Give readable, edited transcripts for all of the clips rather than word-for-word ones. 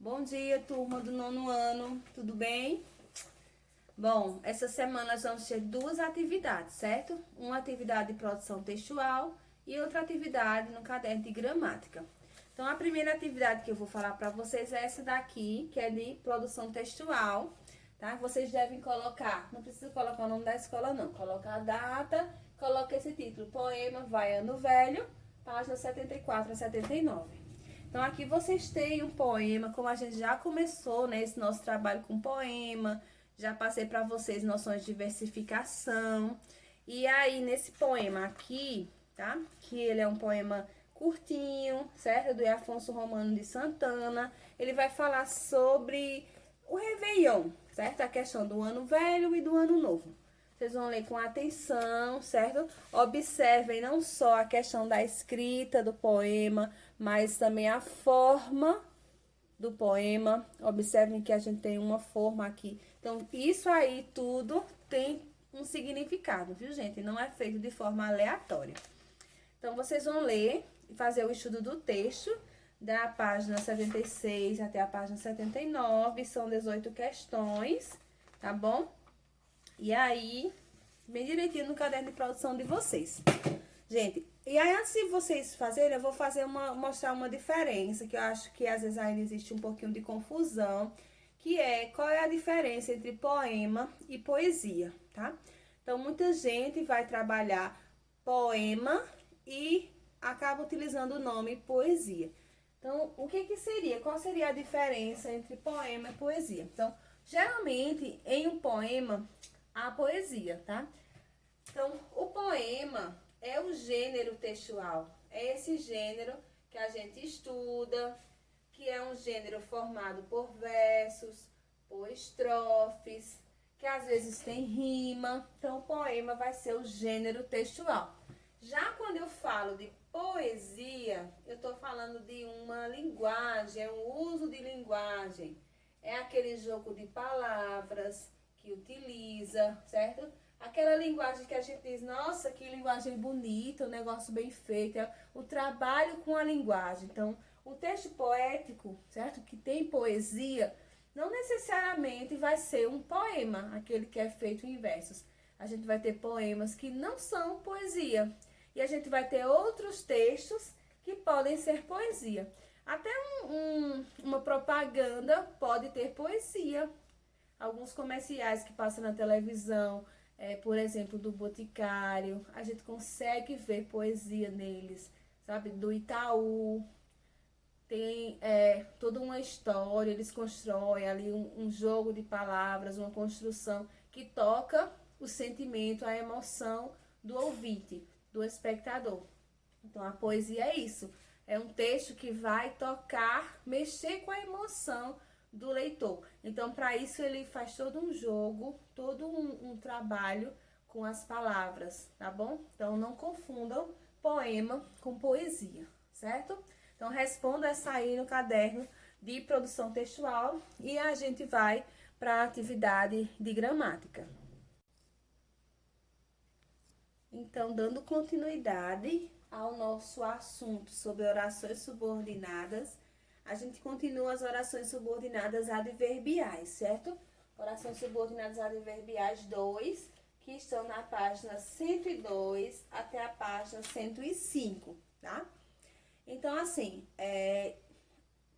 Bom dia, turma do nono ano, tudo bem? Bom, essa semana nós vamos ter duas atividades, certo? Uma atividade de produção textual e outra atividade no caderno de gramática. Então, a primeira atividade que eu vou falar para vocês é essa daqui, que é de produção textual, tá? Vocês devem colocar, não precisa colocar o nome da escola não, coloca a data, coloca esse título, Poema Vai Ano Velho, páginas 74 a 79. Então, aqui vocês têm um poema, como a gente já começou, né, esse nosso trabalho com poema, já passei para vocês noções de versificação. E aí, nesse poema aqui, tá? Que ele é um poema curtinho, certo? Do Afonso Romano de Santana. Ele vai falar sobre o Réveillon, certo? A questão do ano velho e do ano novo. Vocês vão ler com atenção, certo? Observem não só a questão da escrita do poema, mas também a forma do poema. Observem que a gente tem uma forma aqui. Então, isso aí tudo tem um significado, viu, gente? Não é feito de forma aleatória. Então, vocês vão ler e fazer o estudo do texto da página 76 até a página 79. São 18 questões, tá bom? E aí, bem direitinho no caderno de produção de vocês. Gente, e aí antes de vocês fazerem, eu vou mostrar uma diferença, que eu acho que às vezes ainda existe um pouquinho de confusão, que é qual é a diferença entre poema e poesia, tá? Então, muita gente vai trabalhar poema e acaba utilizando o nome poesia. Então, o que que seria? Qual seria a diferença entre poema e poesia? Então, geralmente, em um poema, há poesia, tá? Então, o poema é o gênero textual. É esse gênero que a gente estuda, que é um gênero formado por versos, por estrofes, que às vezes tem rima. Então, o poema vai ser o gênero textual. Já quando eu falo de poesia, eu estou falando de uma linguagem, é um uso de linguagem. É aquele jogo de palavras que utiliza, certo? Aquela linguagem que a gente diz, nossa, que linguagem bonita, um negócio bem feito, é o trabalho com a linguagem. Então, o texto poético, certo? Que tem poesia, não necessariamente vai ser um poema, aquele que é feito em versos. A gente vai ter poemas que não são poesia. E a gente vai ter outros textos que podem ser poesia. Até uma propaganda pode ter poesia. Alguns comerciais que passam na televisão, por exemplo, do Boticário, a gente consegue ver poesia neles, sabe? Do Itaú, tem toda uma história, eles constroem ali um jogo de palavras, uma construção que toca o sentimento, a emoção do ouvinte, do espectador. Então, a poesia é isso, é um texto que vai tocar, mexer com a emoção do leitor. Então, para isso, ele faz todo um jogo, todo um trabalho com as palavras, tá bom? Então, não confundam poema com poesia, certo? Então, responda essa aí no caderno de produção textual e a gente vai para a atividade de gramática. Então, dando continuidade ao nosso assunto sobre orações subordinadas, a gente continua as orações subordinadas adverbiais, certo? Orações subordinadas adverbiais 2, que estão na página 102 até a página 105, tá? Então, assim,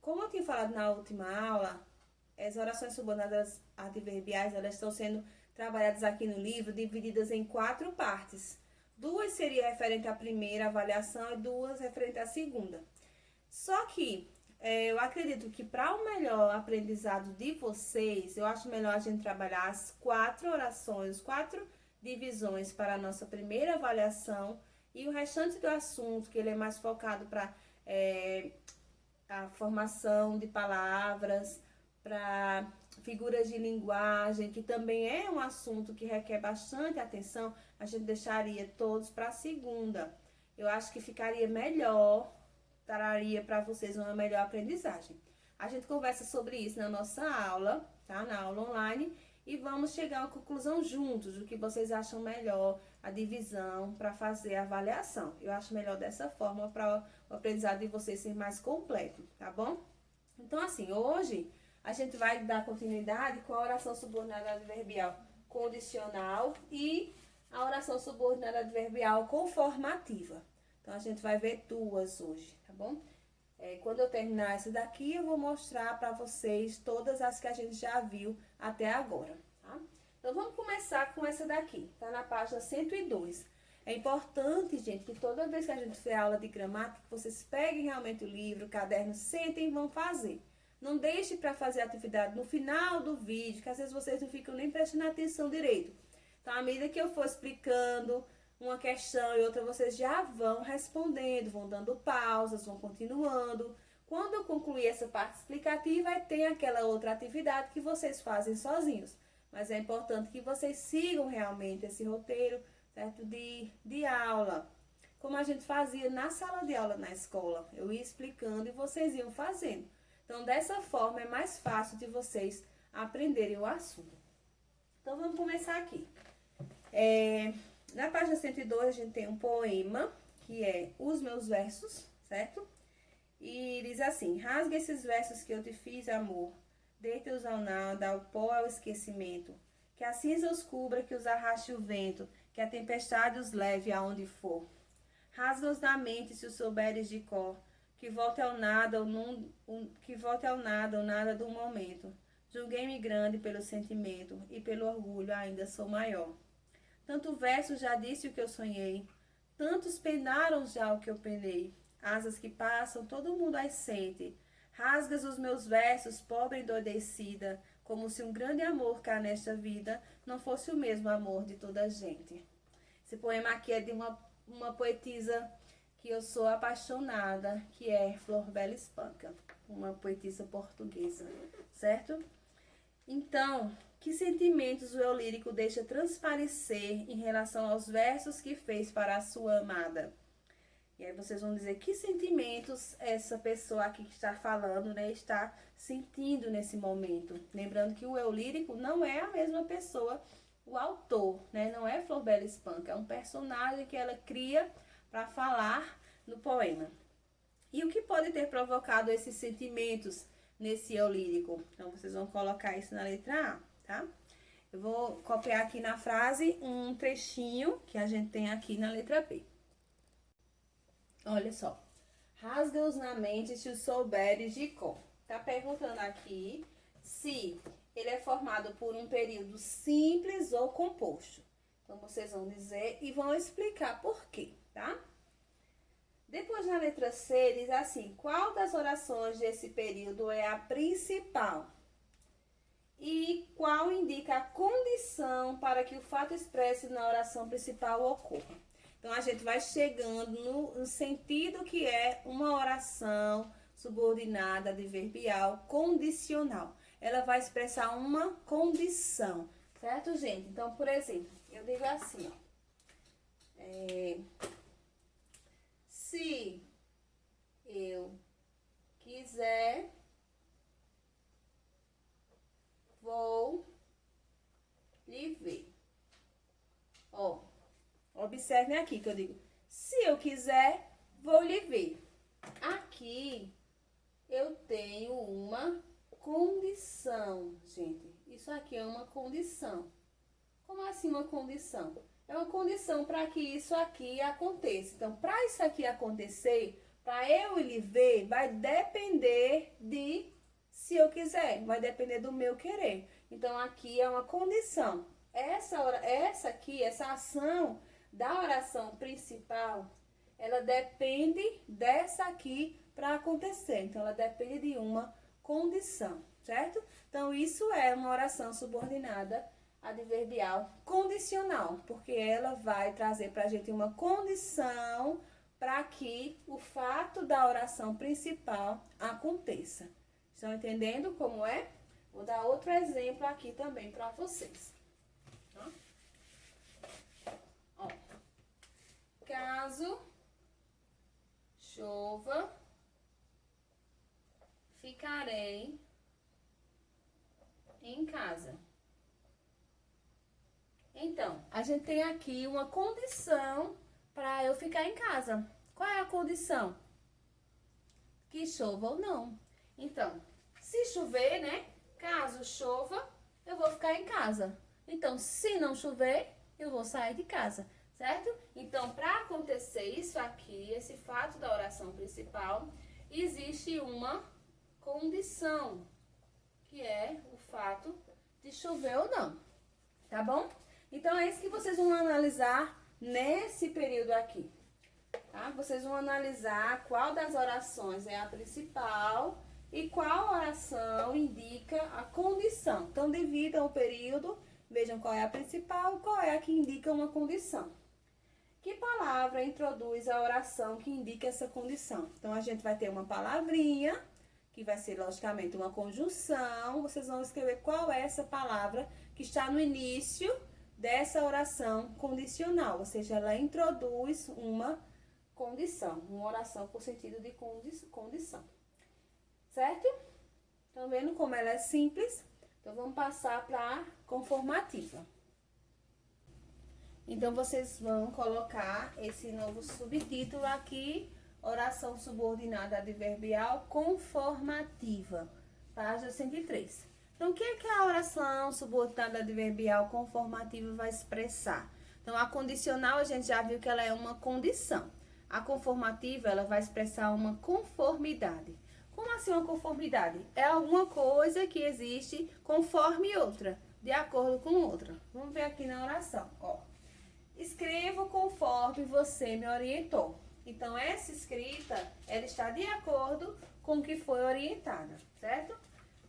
como eu tinha falado na última aula, as orações subordinadas adverbiais, elas estão sendo trabalhadas aqui no livro, divididas em 4 partes. 2 seria referente à primeira avaliação e 2 referente à segunda. Só que eu acredito que para o melhor aprendizado de vocês, eu acho melhor a gente trabalhar as 4 orações, 4 divisões para a nossa primeira avaliação e o restante do assunto, que ele é mais focado para a formação de palavras, para figuras de linguagem, que também é um assunto que requer bastante atenção, a gente deixaria todos para a segunda. Eu acho que ficaria melhor, traria para vocês uma melhor aprendizagem. A gente conversa sobre isso na nossa aula, tá? Na aula online, e vamos chegar a uma conclusão juntos, do que vocês acham melhor, a divisão para fazer a avaliação. Eu acho melhor dessa forma para o aprendizado de vocês ser mais completo, tá bom? Então, assim, hoje a gente vai dar continuidade com a oração subordinada adverbial condicional e a oração subordinada adverbial conformativa. Então, a gente vai ver duas hoje, tá bom? Quando eu terminar essa daqui, eu vou mostrar para vocês todas as que a gente já viu até agora, tá? Então, vamos começar com essa daqui, tá na página 102. É importante, gente, que toda vez que a gente fizer aula de gramática, vocês peguem realmente o livro, o caderno, sentem e vão fazer. Não deixe para fazer a atividade no final do vídeo, que às vezes vocês não ficam nem prestando atenção direito. Então, à medida que eu for explicando uma questão e outra, vocês já vão respondendo, vão dando pausas, vão continuando. Quando eu concluir essa parte explicativa, tem aquela outra atividade que vocês fazem sozinhos. Mas é importante que vocês sigam realmente esse roteiro, certo? De aula, como a gente fazia na sala de aula na escola. Eu ia explicando e vocês iam fazendo. Então, dessa forma, é mais fácil de vocês aprenderem o assunto. Então, vamos começar aqui. Na página 102, a gente tem um poema, que é Os Meus Versos, certo? E diz assim: rasga esses versos que eu te fiz, amor, deita-os ao nada, ao pó, ao esquecimento, que a cinza os cubra, que os arraste o vento, que a tempestade os leve aonde for. Rasga-os na mente, se os souberes de cor, que volte ao nada, o nada do momento. Julguei-me grande pelo sentimento, e pelo orgulho ainda sou maior. Tanto verso já disse o que eu sonhei, tantos penaram já o que eu penei. Asas que passam, todo mundo as sente. Rasgas os meus versos, pobre endoidecida, como se um grande amor cá nesta vida não fosse o mesmo amor de toda a gente. Esse poema aqui é de uma poetisa que eu sou apaixonada, que é Flor Bela Espanca, uma poetisa portuguesa, certo? Então, que sentimentos o eu lírico deixa transparecer em relação aos versos que fez para a sua amada? E aí vocês vão dizer que sentimentos essa pessoa aqui que está falando, né, está sentindo nesse momento. Lembrando que o eu lírico não é a mesma pessoa, o autor, né, não é Flor Bela Espanca, é um personagem que ela cria para falar no poema. E o que pode ter provocado esses sentimentos nesse eu lírico? Então, vocês vão colocar isso na letra A, tá? Eu vou copiar aqui na frase um trechinho que a gente tem aqui na letra B. Olha só. Rasga-os na mente se os souberes de cor. Tá perguntando aqui se ele é formado por um período simples ou composto. Então, vocês vão dizer e vão explicar por quê, tá? Depois, na letra C, diz assim: qual das orações desse período é a principal? E qual indica a condição para que o fato expresso na oração principal ocorra? Então, a gente vai chegando no sentido que é uma oração subordinada adverbial condicional. Ela vai expressar uma condição, certo, gente? Então, por exemplo, eu digo assim, ó. Se eu quiser, vou lhe ver. Ó, observem aqui que eu digo, se eu quiser, vou lhe ver. Aqui, eu tenho uma condição, gente. Isso aqui é uma condição. Como assim uma condição? É uma condição para que isso aqui aconteça. Então, para isso aqui acontecer, para eu lhe ver, vai depender de se eu quiser, vai depender do meu querer. Então, aqui é uma condição. Essa aqui, essa ação da oração principal, ela depende dessa aqui para acontecer. Então, ela depende de uma condição, certo? Então, isso é uma oração subordinada adverbial condicional, porque ela vai trazer para a gente uma condição para que o fato da oração principal aconteça. Estão entendendo como é? Vou dar outro exemplo aqui também para vocês. Ó. Caso chova, ficarei em casa. Então, a gente tem aqui uma condição para eu ficar em casa. Qual é a condição? Que chova ou não. Então, Se chover, né? Caso chova, eu vou ficar em casa. Então, se não chover, eu vou sair de casa, certo? Então, para acontecer isso aqui, esse fato da oração principal, existe uma condição, que é o fato de chover ou não, tá bom? Então, é isso que vocês vão analisar nesse período aqui, tá? Vocês vão analisar qual das orações é a principal e qual oração indica a condição. Então, dividam o período, vejam qual é a principal e qual é a que indica uma condição. Que palavra introduz a oração que indica essa condição? Então, a gente vai ter uma palavrinha, que vai ser, logicamente, uma conjunção. Vocês vão escrever qual é essa palavra que está no início dessa oração condicional. Ou seja, ela introduz uma condição, uma oração com sentido de condição. Certo? Estão vendo como ela é simples? Então, vamos passar para a conformativa. Então, vocês vão colocar esse novo subtítulo aqui, oração subordinada adverbial conformativa, página 103. Então, o que é que a oração subordinada adverbial conformativa vai expressar? Então, a condicional, a gente já viu que ela é uma condição. A conformativa, ela vai expressar uma conformidade. Como assim uma conformidade? É alguma coisa que existe conforme outra, de acordo com outra. Vamos ver aqui na oração, ó. Escrevo conforme você me orientou. Então, essa escrita, ela está de acordo com o que foi orientada, certo?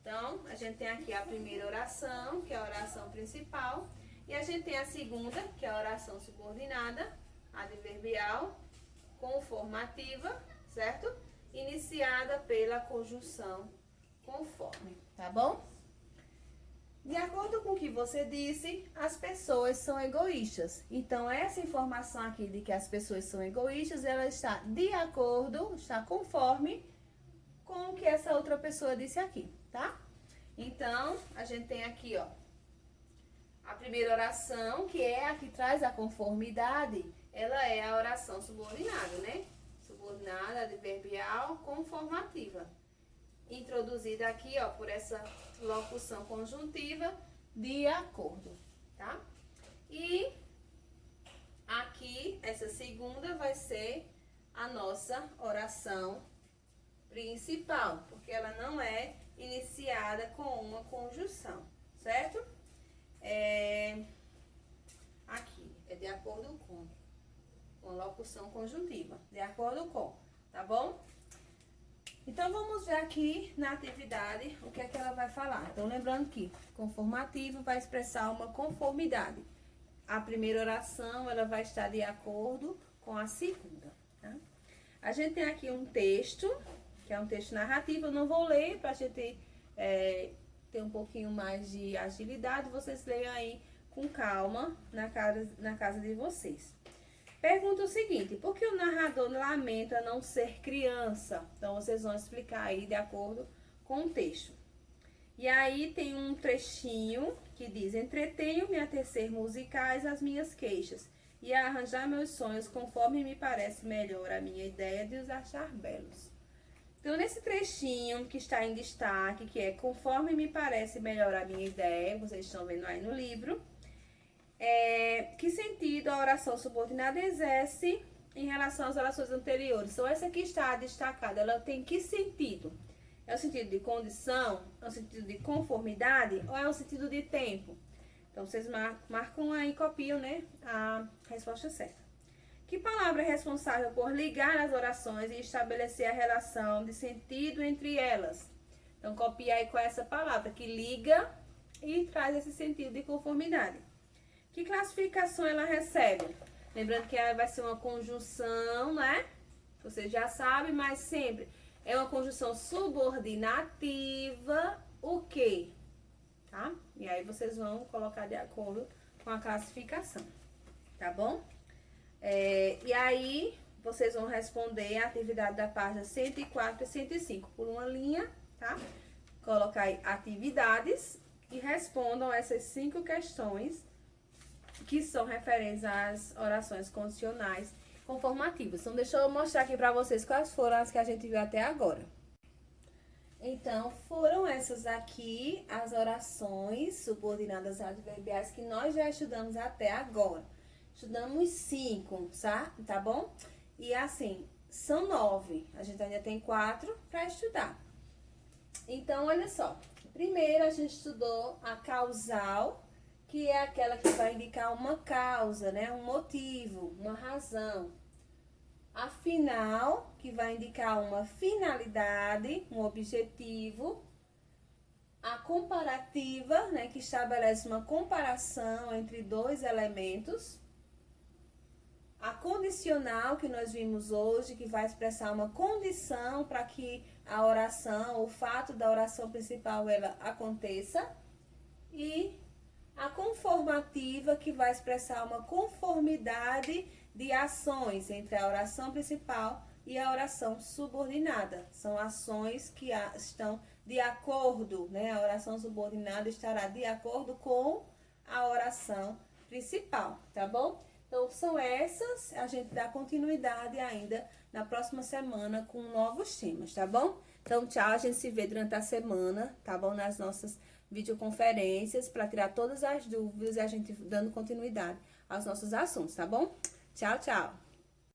Então, a gente tem aqui a primeira oração, que é a oração principal, e a gente tem a segunda, que é a oração subordinada, adverbial, conformativa, certo? Iniciada pela conjunção conforme, tá bom? De acordo com o que você disse, as pessoas são egoístas. Então, essa informação aqui de que as pessoas são egoístas, ela está de acordo, está conforme com o que essa outra pessoa disse aqui, tá? Então, a gente tem aqui, ó, a primeira oração, que é a que traz a conformidade, ela é a oração subordinada, né? Subordinada, adverbial, conformativa. Introduzida aqui, ó, por essa locução conjuntiva, de acordo, tá? E aqui, essa segunda vai ser a nossa oração principal, porque ela não é iniciada com uma conjunção, certo? Aqui, é de acordo com locução conjuntiva, de acordo com, tá bom? Então, vamos ver aqui na atividade o que é que ela vai falar. Então, lembrando que conformativo vai expressar uma conformidade. A primeira oração, ela vai estar de acordo com a segunda, tá? A gente tem aqui um texto, que é um texto narrativo. Eu não vou ler para a gente ter um pouquinho mais de agilidade. Vocês leiam aí com calma na casa de vocês. Pergunta o seguinte: por que o narrador lamenta não ser criança? Então, vocês vão explicar aí de acordo com o texto. E aí tem um trechinho que diz: entretenho-me a tecer musicais as minhas queixas e a arranjar meus sonhos conforme me parece melhor a minha ideia de os achar belos. Então, nesse trechinho que está em destaque, que é conforme me parece melhor a minha ideia, vocês estão vendo aí no livro, que sentido a oração subordinada exerce em relação às orações anteriores? Então, essa aqui está destacada, ela tem que sentido? É o sentido de condição? É o sentido de conformidade? Ou é o sentido de tempo? Então, vocês marcam aí, copiam, né, a resposta certa. Que palavra é responsável por ligar as orações e estabelecer a relação de sentido entre elas? Então, copia aí com essa palavra que liga e traz esse sentido de conformidade. Que classificação ela recebe? Lembrando que ela vai ser uma conjunção, né? Você já sabe, mas sempre é uma conjunção subordinativa, o quê? Tá? E aí vocês vão colocar de acordo com a classificação, tá bom? E aí vocês vão responder a atividade da página 104 e 105 por uma linha, tá? Colocar aí atividades e respondam essas 5 questões que são referentes às orações condicionais conformativas. Então, deixa eu mostrar aqui para vocês quais foram as que a gente viu até agora. Então, foram essas aqui as orações subordinadas adverbiais que nós já estudamos até agora. Estudamos 5, tá bom? E assim, são 9. A gente ainda tem 4 para estudar. Então, olha só. Primeiro, a gente estudou a causal, que é aquela que vai indicar uma causa, né? Um motivo, uma razão. A final, que vai indicar uma finalidade, um objetivo. A comparativa, né, que estabelece uma comparação entre dois elementos. A condicional, que nós vimos hoje, que vai expressar uma condição para que a oração, o fato da oração principal, ela aconteça. E a conformativa, que vai expressar uma conformidade de ações entre a oração principal e a oração subordinada. São ações que estão de acordo, né? A oração subordinada estará de acordo com a oração principal, tá bom? Então, são essas, a gente dá continuidade ainda na próxima semana com novos temas, tá bom? Então, tchau, a gente se vê durante a semana, tá bom? Nas nossas videoconferências, para tirar todas as dúvidas e a gente dando continuidade aos nossos assuntos, tá bom? Tchau, tchau!